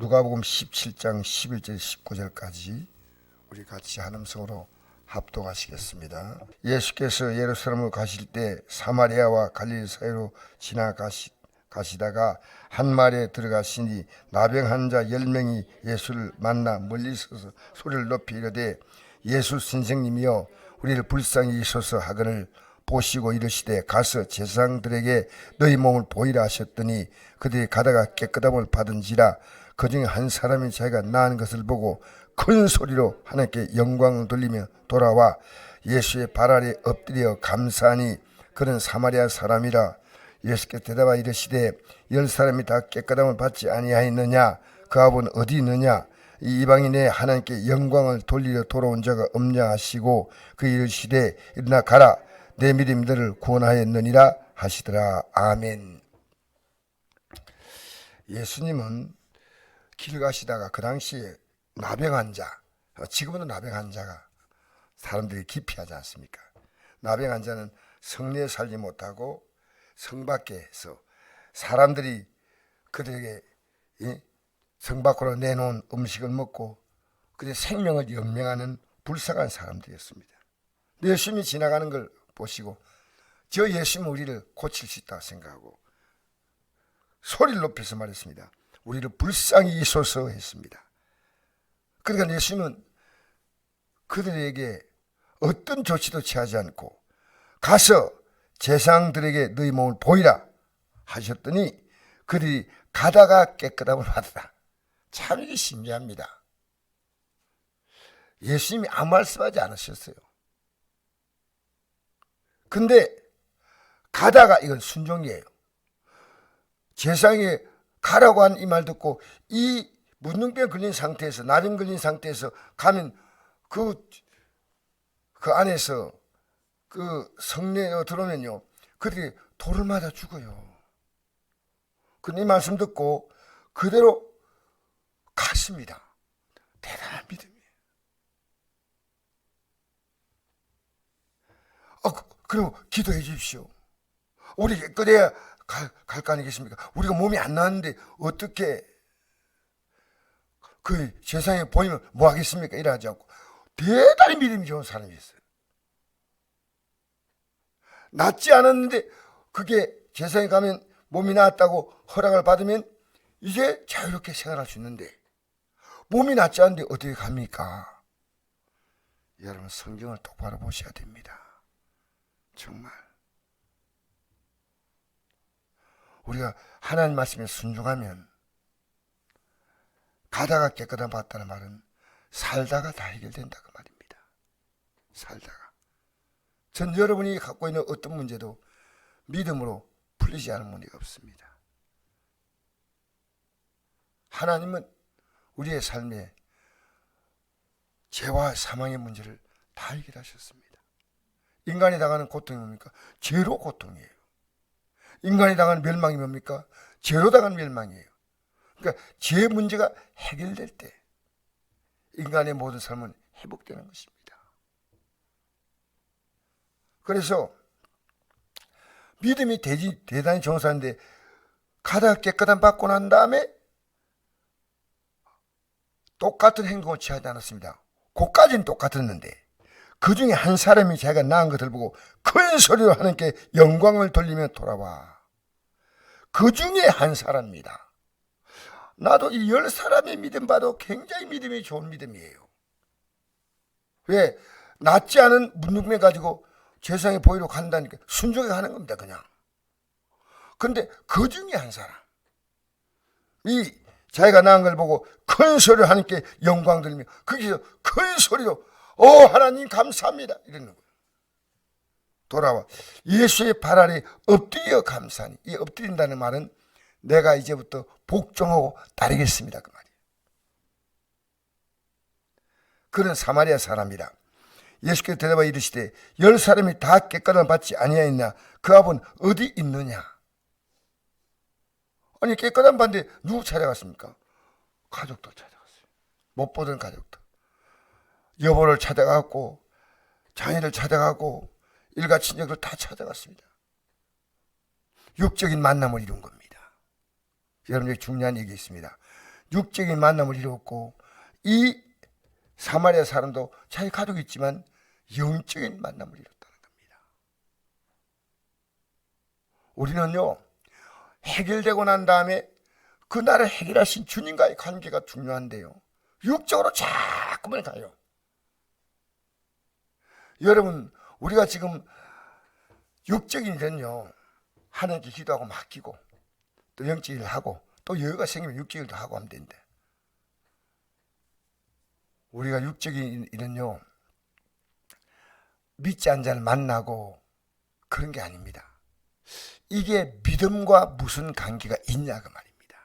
누가복음 17장 11절 19절까지 우리 같이 한 음성으로 합독하시겠습니다. 예수께서 예루살렘으로 가실 때 사마리아와 갈릴리 사이로 지나가시다가 한 마을에 들어가시니 나병 환자 10명이 예수를 만나 멀리 서서 소리를 높이 이르되 예수 선생님이여 우리를 불쌍히 여기소서 하거늘 보시고 이르시되 가서 제사장들에게 너희 몸을 보이라 하셨더니 그들이 가다가 깨끗함을 받은지라 그 중에 한 사람이 자기가 나은 것을 보고 큰 소리로 하나님께 영광을 돌리며 돌아와 예수의 발 아래 엎드려 감사하니 그는 사마리아 사람이라. 예수께서 대답하여 이르시되 10사람이 다 깨끗함을 받지 아니하였느냐? 그 아버는 어디 있느냐? 이 이방인의 하나님께 영광을 돌리려 돌아온 자가 없냐 하시고 그 이르시되 일어나 가라 내 믿음이 너를 구원하였느니라 하시더라. 아멘. 예수님은 길 가시다가 그 당시에 나병 환자, 지금은 나병 환자가 사람들이 기피하지 않습니까? 나병 환자는 성내에 살지 못하고 성 밖에서 사람들이 그들에게 성 밖으로 내놓은 음식을 먹고 그들의 생명을 연명하는 불쌍한 사람들이었습니다. 예수님이 지나가는 걸 보시고 저 예수님은 우리를 고칠 수 있다고 생각하고 소리를 높여서 말했습니다. 우리를 불쌍히 여기소서 했습니다. 그러니까 예수님은 그들에게 어떤 조치도 취하지 않고 가서 제사장들에게 너희 몸을 보이라 하셨더니 그들이 가다가 깨끗함을 받으라. 참 이게 신기합니다. 예수님이 아무 말씀하지 않으셨어요. 근데 가다가 이건 순종이에요. 제사장이 가라고 한 이 말 듣고 이 문둥병 걸린 상태에서 나병 걸린 상태에서 가면 그 안에서 그 성내에 들어오면요 그들이 돌을 맞아 죽어요. 근데 이 말씀 듣고 그대로 갔습니다. 대단한 믿음이에요. 그럼 기도해 주십시오. 우리 깨끗해야 갈 거 아니겠습니까? 우리가 몸이 안 나왔는데 어떻게 그 세상에 보이면 뭐 하겠습니까? 이러지 않고 대단히 믿음이 좋은 사람이었어요. 낫지 않았는데 그게 세상에 가면 몸이 나았다고 허락을 받으면 이제 자유롭게 생활할 수 있는데 몸이 낫지 않은데 어떻게 갑니까? 여러분 성경을 똑바로 보셔야 됩니다. 정말 우리가 하나님 말씀에 순종하면 가다가 깨끗함 받다는 말은 살다가 다 해결된다 그 말입니다. 살다가 전 여러분이 갖고 있는 어떤 문제도 믿음으로 풀리지 않은 문제가 없습니다. 하나님은 우리의 삶에 죄와 사망의 문제를 다 해결하셨습니다. 인간이 당하는 고통이 뭡니까? 죄로 고통이에요. 인간이 당하는 멸망이 뭡니까? 죄로 당하는 멸망이에요. 그러니까 죄 문제가 해결될 때 인간의 모든 삶은 회복되는 것입니다. 그래서 믿음이 대단히 좋은 사람인데 가다가 깨끗함 받고 난 다음에 똑같은 행동을 취하지 않았습니다. 그까지는 똑같았는데 그 중에 한 사람이 자기가 나은 것을 보고 큰 소리로 하나님께 영광을 돌리며 돌아와. 그 중에 한 사람입니다. 나도 이 10사람의 믿음 봐도 굉장히 믿음이 좋은 믿음이에요. 왜? 낫지 않은 문둥병 가지고 세상에 보이러 간다니까 순종해 가는 겁니다. 그냥. 근데 그 중에 한 사람 이 자기가 나은 걸 보고 큰 소리로 하나님께 영광 돌리며 거기서 큰 소리로 하나님 감사합니다 이러는 거예요. 돌아와 예수의 발 아래 엎드려 감사하니 이 엎드린다는 말은 내가 이제부터 복종하고 따르겠습니다 그 말이에요. 그는 사마리아 사람이라. 예수께서 대답하여 이르시되 10사람이 다 깨끗함을 받지 아니하였냐? 그 아버는 어디 있느냐? 아니 깨끗함 받는데 누구 찾아갔습니까? 가족들 찾아갔어요. 못 보던 가족들. 여보를 찾아갔고 자녀를 찾아가고 일가 친척을 다 찾아갔습니다. 육적인 만남을 이룬 겁니다. 여러분 여기 중요한 얘기 있습니다. 육적인 만남을 이루었고, 이 사마리아 사람도 자기 가족이 있지만 영적인 만남을 이뤘다는 겁니다. 우리는요, 해결되고 난 다음에 그 나를 해결하신 주님과의 관계가 중요한데요, 육적으로 자꾸만 가요. 여러분, 우리가 지금 육적인 일은요, 하나님께 기도하고 맡기고 또 영적 일을 하고 또 여유가 생기면 육적 일도 하고 하면 된대. 우리가 육적인 일은요, 믿지 않는 자를 만나고 그런 게 아닙니다. 이게 믿음과 무슨 관계가 있냐가 말입니다.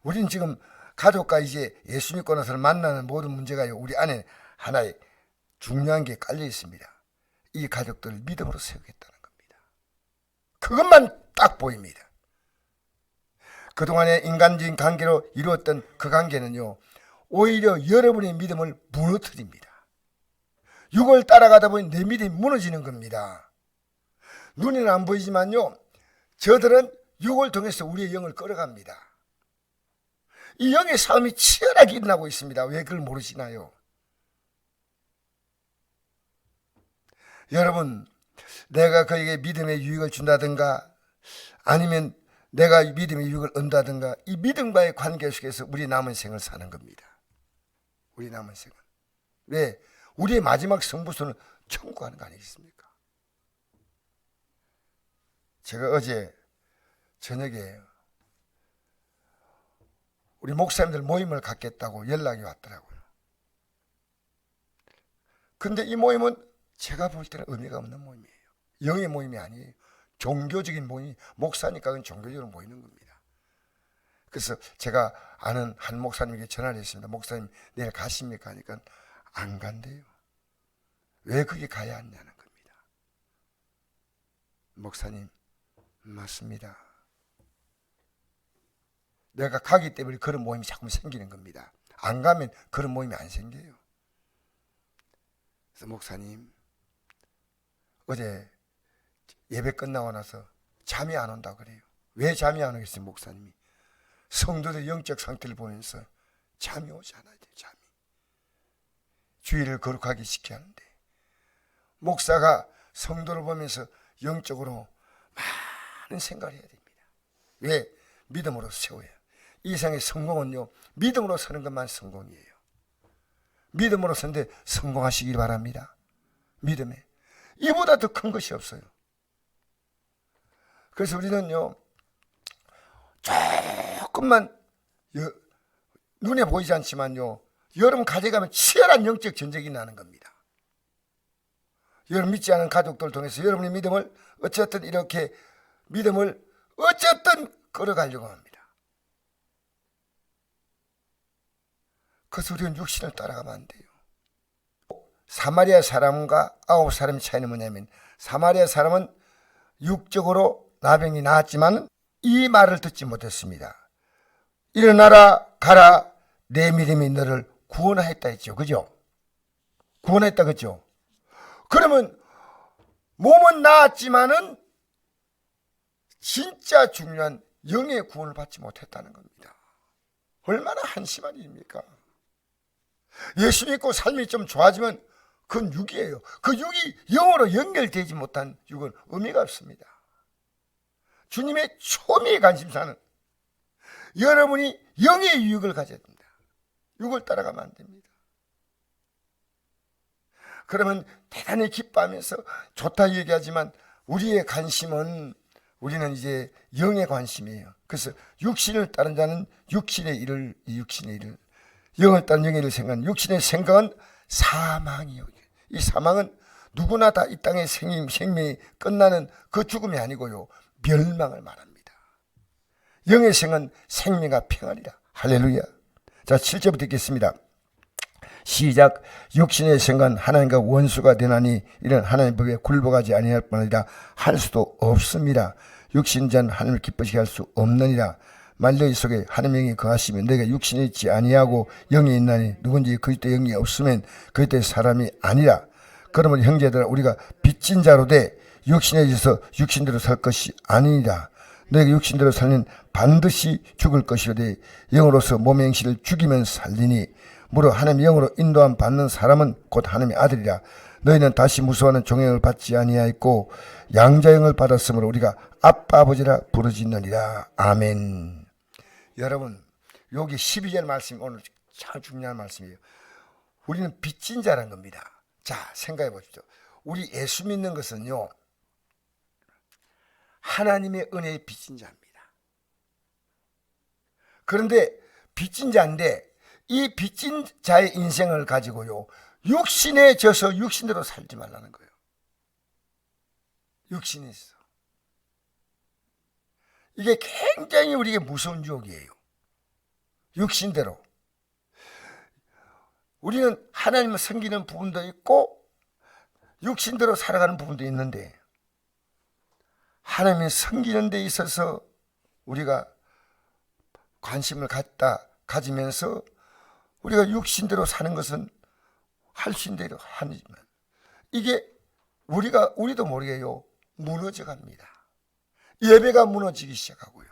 우리는 지금 가족과 이제 예수 믿고 나서는 만나는 모든 문제가 우리 안에 하나의 중요한 게 깔려 있습니다. 이 가족들을 믿음으로 세우겠다는 겁니다. 그것만 딱 보입니다. 그동안의 인간적인 관계로 이루었던 그 관계는요, 오히려 여러분의 믿음을 무너뜨립니다. 육을 따라가다 보니 내 믿음이 무너지는 겁니다. 눈에는 안 보이지만요, 저들은 육을 통해서 우리의 영을 끌어갑니다. 이 영의 싸움이 치열하게 일어나고 있습니다. 왜 그걸 모르시나요? 여러분, 내가 그에게 믿음의 유익을 준다든가 아니면 내가 믿음의 유익을 얻는다든가, 이 믿음과의 관계 속에서 우리 남은 생을 사는 겁니다. 우리 남은 생은. 왜? 우리의 마지막 성부수는 천국 가는 거 아니겠습니까? 제가 어제 저녁에 우리 목사님들 모임을 갖겠다고 연락이 왔더라고요. 근데 이 모임은 제가 볼 때는 의미가 없는 모임이에요. 영의 모임이 아니에요. 종교적인 모임, 목사니까 그건 종교적으로 모이는 겁니다. 그래서 제가 아는 한 목사님에게 전화를 했습니다. 목사님 내일 가십니까? 하니까 안 간대요. 왜 거기 가야 하냐는 겁니다. 목사님, 맞습니다. 내가 가기 때문에 그런 모임이 자꾸 생기는 겁니다. 안 가면 그런 모임이 안 생겨요. 그래서 목사님, 어제 예배 끝나고 나서 잠이 안 온다고 그래요. 왜 잠이 안 오겠어요? 목사님이 성도들의 영적 상태를 보면서 잠이 오지 않아야 돼요. 잠이. 주의를 거룩하게 시켜야 하는데, 목사가 성도를 보면서 영적으로 많은 생각을 해야 됩니다. 왜? 믿음으로 세워야. 이 세상의 성공은요, 믿음으로 서는 것만 성공이에요. 믿음으로 서는데 성공하시길 바랍니다. 믿음에 이보다 더 큰 것이 없어요. 그래서 우리는요, 조금만 눈에 보이지 않지만요, 여러분 가정에 가면 치열한 영적 전쟁이 나는 겁니다. 여러분 믿지 않은 가족들 통해서 여러분의 믿음을 어쨌든 이렇게 믿음을 어쨌든 끌어가려고 합니다. 그래서 우리는 육신을 따라가면 안 돼요. 사마리아 사람과 9사람의 차이는 뭐냐면, 사마리아 사람은 육적으로 나병이 나았지만 이 말을 듣지 못했습니다. 일어나라 가라, 내 믿음이 너를 구원하였다 했죠. 그죠? 구원했다 그죠? 그러면 몸은 나았지만은 진짜 중요한 영의 구원을 받지 못했다는 겁니다. 얼마나 한심한 일입니까? 예수 믿고 삶이 좀 좋아지면 그건 육이에요. 그 육이 영으로 연결되지 못한 육은 의미가 없습니다. 주님의 초미의 관심사는 여러분이 영의 유익을 가져야 됩니다. 육을 따라가면 안 됩니다. 그러면 대단히 기뻐하면서 좋다 얘기하지만 우리의 관심은, 우리는 이제 영의 관심이에요. 그래서 육신을 따른 자는 육신의 일을, 영을 따른 영의 일을 생각하는, 육신의 생각은 사망이요. 이 사망은 누구나 다 이 땅의 생명이 끝나는 그 죽음이 아니고요, 멸망을 말합니다. 영의 생은 생명과 평안이라. 할렐루야. 자, 7절부터 읽겠습니다. 시작. 육신의 생각은 하나님과 원수가 되나니 이는 하나님의 법에 굴복하지 아니할 뿐아니라 할 수도 없습니다. 육신자는 하나님을 기쁘시게 할 수 없느니라. 만일 속에 하나님의 영이 거하시면 너희가 육신이 있지 아니하고 영이 있나니 누군지 그리스도의 영이 없으면 그리스도의 사람이 아니라. 그러면 형제들아, 우리가 빚진 자로 돼 육신에 있어서 육신대로 살 것이 아니니라. 너에게 육신대로 살린 반드시 죽을 것이오되 영으로서 몸의 행실을 죽이면 살리니 무릇 하나님의 영으로 인도함 받는 사람은 곧 하나님의 아들이라. 너희는 다시 무수하는 종행을 받지 아니하였고 양자형을 받았으므로 우리가 아빠 아버지라 부르짖느니라. 아멘. 여러분, 여기 12절 말씀이 오늘 참 중요한 말씀이에요. 우리는 빚진 자라는 겁니다. 자, 생각해 보십시오. 우리 예수 믿는 것은요, 하나님의 은혜의 빚진 자입니다. 그런데 빚진 자인데 이 빚진 자의 인생을 가지고요, 육신에 져서 육신대로 살지 말라는 거예요. 육신에 있어. 이게 굉장히 우리에게 무서운 유혹이에요. 육신대로. 우리는 하나님을 섬기는 부분도 있고 육신대로 살아가는 부분도 있는데, 하나님을 섬기는 데 있어서 우리가 관심을 가지면서 우리가 육신대로 사는 것은 할 수 있는 대로 하지만 이게 우리도 모르게요, 무너져 갑니다. 예배가 무너지기 시작하고요.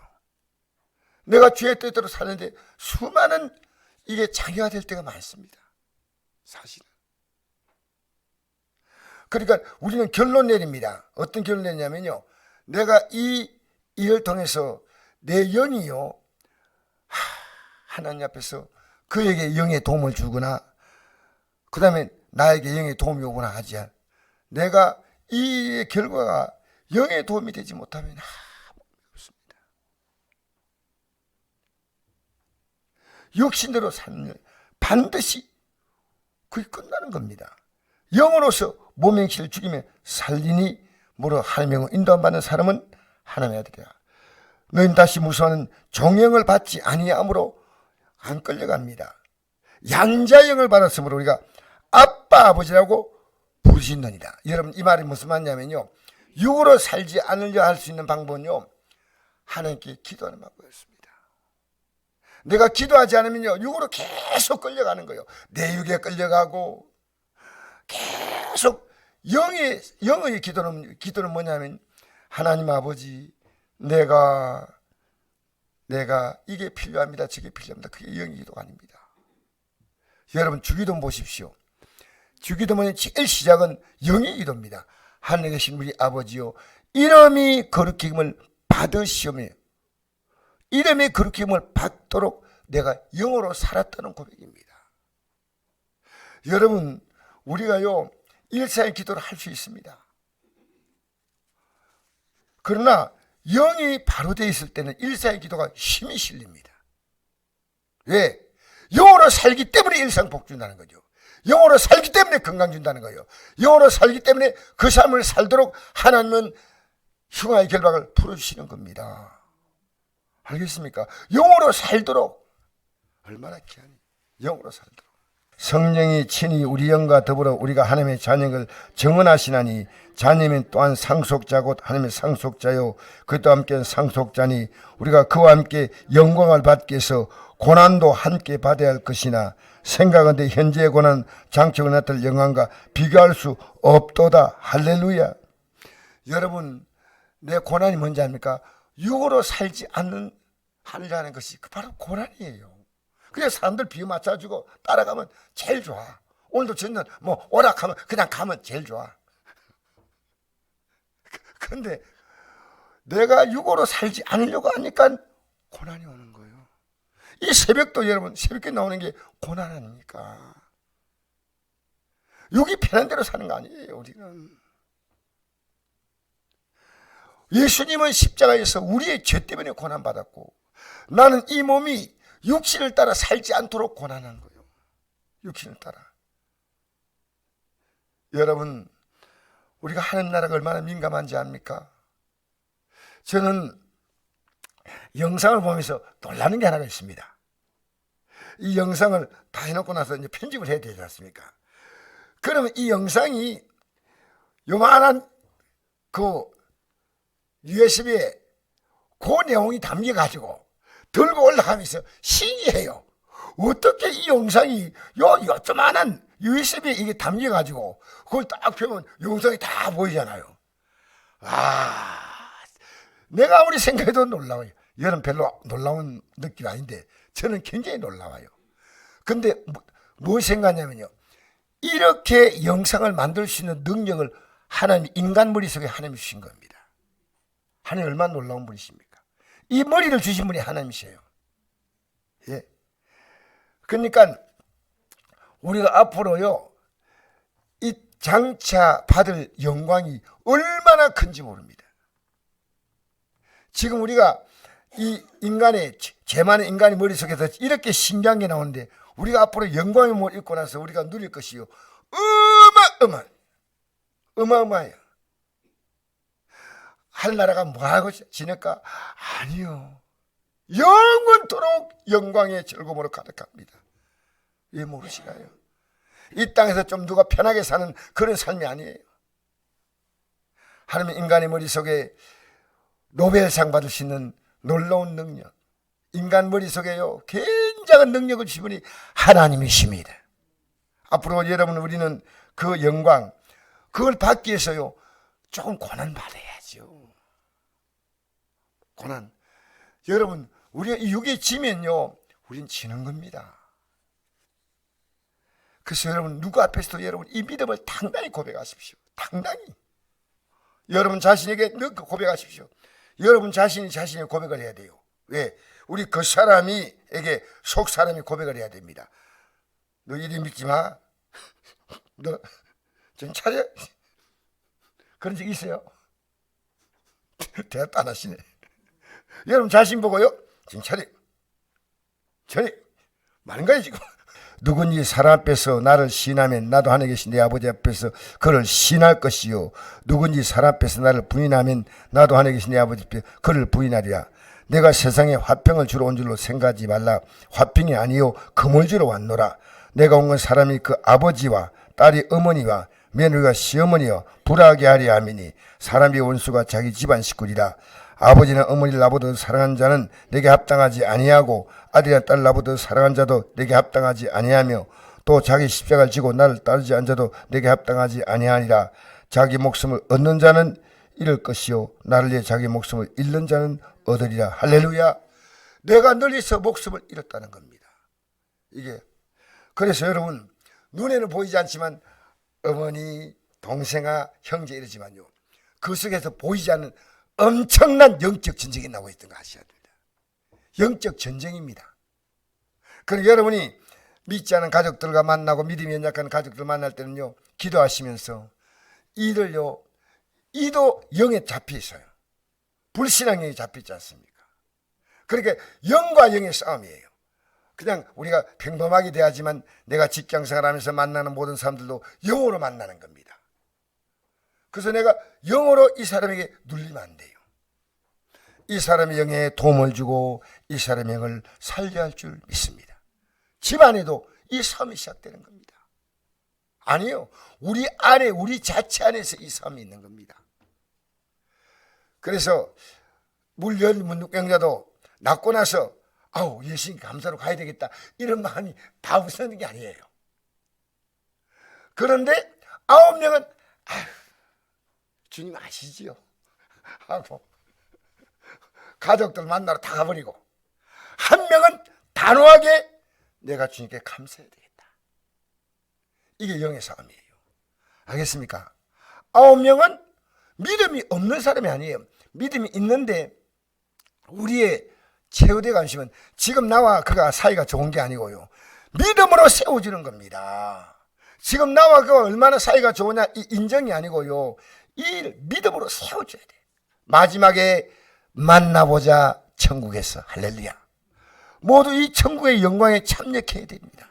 내가 주의 뜻대로 사는데 수많은 이게 장애가 될 때가 많습니다. 사실은. 그러니까 우리는 결론 내립니다. 어떤 결론 내냐면요, 내가 이 일을 통해서 내 영이요, 하나님 앞에서 그에게 영의 도움을 주거나 그 다음에 나에게 영의 도움이 오거나 하지 않, 내가 이 결과가 영의 도움이 되지 못하면 없습니다. 육신대로 살면 반드시 그게 끝나는 겁니다. 영으로서 몸의 행실을 죽이며 살리니 무릇 하나님의 인도함 받는 사람은 하나님의 아들이라. 너희는 다시 무수하는 종형을 받지 아니하므로 안 끌려갑니다. 양자형을 받았으므로 우리가 아빠 아버지라고 부르신느니라. 여러분, 이 말이 무슨 말이냐면요, 육으로 살지 않으려 할 수 있는 방법은요, 하나님께 기도하는 방법이었습니다. 내가 기도하지 않으면요, 육으로 계속 끌려가는 거예요. 내 육에 끌려가고 계속 영의 기도는 뭐냐면, 하나님 아버지, 내가 이게 필요합니다, 저게 필요합니다. 그게 영의 기도가 아닙니다. 여러분, 주기도 보십시오. 주기도문의 제일 시작은 영의 기도입니다. 하늘에 계신 우리 아버지요, 이름이 거룩힘을 받으시오며 이름이 거룩힘을 받도록 내가 영으로 살았다는 고백입니다. 여러분, 우리가요, 일상의 기도를 할 수 있습니다. 그러나 영이 바로 되어 있을 때는 일상의 기도가 힘이 실립니다. 왜? 영으로 살기 때문에 일상 복 준다는 거죠. 영으로 살기 때문에 건강 준다는 거예요. 영으로 살기 때문에 그 삶을 살도록 하나님은 흉화의 결박을 풀어주시는 겁니다. 알겠습니까? 영으로 살도록, 얼마나 귀하니, 영으로 살도록. 성령이 친히 우리 영과 더불어 우리가 하나님의 자녀를 정언하시나니, 자녀면 또한 상속자 곧 하나님의 상속자요 그도 함께 상속자니, 우리가 그와 함께 영광을 받기 위해서 고난도 함께 받아야 할 것이나, 생각한데 현재의 고난 장차에 나타날 영광과 비교할 수 없도다. 할렐루야. 여러분, 내 고난이 뭔지 압니까? 육으로 살지 하려는 것이 바로 고난이에요. 그래서 사람들 비유 맞춰주고 따라가면 제일 좋아. 오늘도 저는 뭐 오락하면 그냥 가면 제일 좋아. 그런데 내가 육으로 살지 않으려고 하니까 고난이 오는 거예요. 이 새벽도 여러분, 새벽에 나오는 게 고난 아닙니까? 육이 편한 대로 사는 거 아니에요. 우리는 예수님은 십자가에서 우리의 죄 때문에 고난받았고, 나는 이 몸이 육신을 따라 살지 않도록 고난한 거예요. 육신을 따라. 여러분, 우리가 하나님 나라가 얼마나 민감한지 압니까? 저는 영상을 보면서 놀라는 게 하나가 있습니다. 이 영상을 다 해놓고 나서 이제 편집을 해야 되지 않습니까? 그러면 이 영상이 요만한 그 USB에 그 내용이 담겨가지고 들고 올라가면서 신기해요. 어떻게 이 영상이 요만한 USB에 이게 담겨가지고 그걸 딱 펴면 영상이 다 보이잖아요. 내가 아무리 생각해도 놀라워요. 여러분 별로 놀라운 느낌 아닌데 저는 굉장히 놀라워요. 근데 뭐 생각하냐면요, 이렇게 영상을 만들 수 있는 능력을 하나님, 인간 머릿속에 하나님이 주신 겁니다. 하나님 얼마나 놀라운 분이십니까? 이 머리를 주신 분이 하나님이세요. 예. 그러니까 우리가 앞으로요, 이 장차 받을 영광이 얼마나 큰지 모릅니다. 지금 우리가 이 인간의, 죄 많은 인간의 머릿속에서 이렇게 신기한 게 나오는데, 우리가 앞으로 영광의 몸을 입고 나서 우리가 누릴 것이요, 어마어마해요. 하늘나라가 뭐하고 지낼까? 아니요, 영원토록 영광의 즐거움으로 가득합니다. 왜 모르시나요? 이 땅에서 좀 누가 편하게 사는 그런 삶이 아니에요. 하나님 인간의 머릿속에 노벨상 받을 수 있는 놀라운 능력, 인간 머릿속에요, 굉장한 능력을 주신 분이 하나님이십니다. 앞으로 여러분, 우리는 그 영광, 그걸 받기 위해서요, 조금 고난 받아야죠. 고난. 여러분, 우리가 이 육에 지면요, 우린 지는 겁니다. 그래서 여러분, 누구 앞에서도 여러분 이 믿음을 당당히 고백하십시오. 당당히. 여러분 자신에게 늘 고백하십시오. 여러분 자신이 자신의 고백을 해야 돼요. 왜? 우리 그 사람이에게 속 사람이 고백을 해야 됩니다. 너 이리 믿지 마. 너 좀 차려. 그런 적 있어요? 대답도 안 하시네. 여러분 자신 보고요, 지금 차려. 많은 거예요 지금. 누군지 사람 앞에서 나를 시인하면 나도 하늘에 계신 내 아버지 앞에서 그를 시인할 것이요, 누군지 사람 앞에서 나를 부인하면 나도 하늘에 계신 내 아버지 앞에서 그를 부인하리라. 내가 세상에 화평을 주러 온 줄로 생각하지 말라. 화평이 아니요 금을 주러 왔노라. 내가 온 건 사람이 그 아버지와 딸이 어머니와 며느리가 시어머니여 불화하게 하리 함이니, 사람의 원수가 자기 집안 식구리라. 아버지나 어머니를 나보다 사랑한 자는 내게 합당하지 아니하고, 아들이나 딸을 나보다 사랑한 자도 내게 합당하지 아니하며, 또 자기 십자가를 지고 나를 따르지 않은 자도 내게 합당하지 아니하니라. 자기 목숨을 얻는 자는 잃을 것이요, 나를 위해 자기 목숨을 잃는 자는 얻으리라. 할렐루야. 내가 널리서 목숨을 잃었다는 겁니다. 이게 그래서 여러분, 눈에는 보이지 않지만 어머니, 동생아, 형제 이러지만요, 그 속에서 보이지 않는 엄청난 영적 전쟁이 나오고 있던 거 아셔야 됩니다. 영적 전쟁입니다. 그럼 여러분이 믿지 않은 가족들과 만나고 믿음이 연약한 가족들 만날 때는요, 기도하시면서 이도 영에 잡혀 있어요. 불신앙 영에 잡혀 있지 않습니까? 그러니까 영과 영의 싸움이에요. 그냥 우리가 평범하게 대하지만 내가 직장생활하면서 만나는 모든 사람들도 영으로 만나는 겁니다. 그래서 내가 영으로 이 사람에게 눌리면 안 돼요. 이 사람의 영에 도움을 주고 이 사람의 영을 살려야 할 줄 믿습니다. 집안에도 이 싸움이 시작되는 겁니다. 아니요, 우리 안에, 우리 자체 안에서 이 싸움이 있는 겁니다. 그래서 물연 문둥병자도 낳고 나서 아우 예수님 감사로 가야 되겠다 이런 마음이 다 우선인 게 아니에요. 그런데 9명은 아휴 주님 아시지요 하고 가족들 만나러 다 가버리고, 한 명은 단호하게 내가 주님께 감사해야 되겠다. 이게 영의 싸움이에요. 알겠습니까? 9명은 믿음이 없는 사람이 아니에요. 믿음이 있는데 우리의 최후의 관심은 지금 나와 그가 사이가 좋은 게 아니고요, 믿음으로 세워주는 겁니다. 지금 나와 그가 얼마나 사이가 좋으냐 이 인정이 아니고요, 이 믿음으로 세워줘야 돼. 마지막에 만나보자 천국에서. 할렐루야. 모두 이 천국의 영광에 참여해야 됩니다.